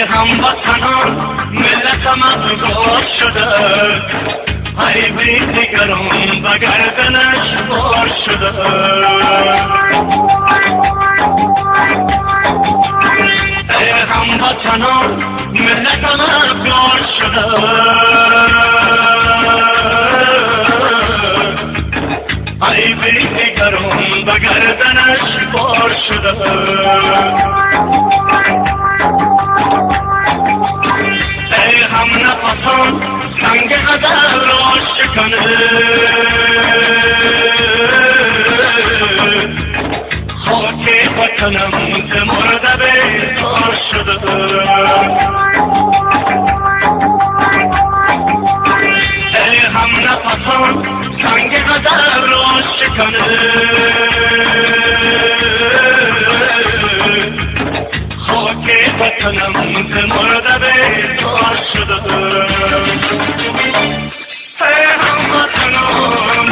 هموطنان ملت مغرور شده، ای بی دیگران به گردنش بار شده. ای هموطنان ملت مغرور شده، ای بی دیگران به گردنش بار شده. ای هم نفسان سنگ غزل را شکنه، خاک وطنم ز مرده بیزار شده. ای هم نفسان سنگ غزل را شکنه، خاک وطنم ز مرده بیزار شده. ای هموطنان،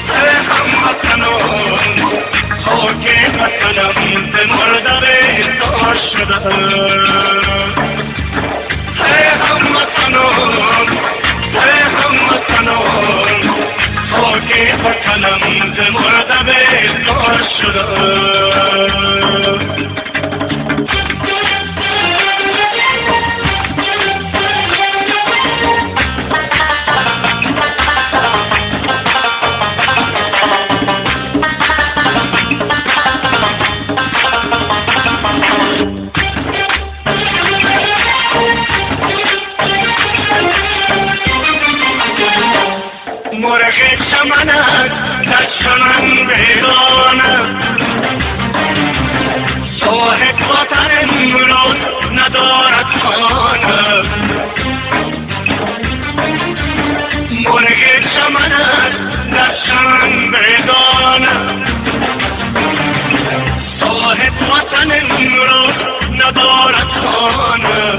ای هموطنان، خاک وطنم ز مرده بیزار شده. ای هموطنان، ای هموطنان، خاک وطنم ز مرده بیزار شده. مرغ چمنک در چمن ویرانم، صاحب وطن امروز ندارد خانه. مرغ چمنک در چمن ویرانم، صاحب وطن امروز ندارد خانه.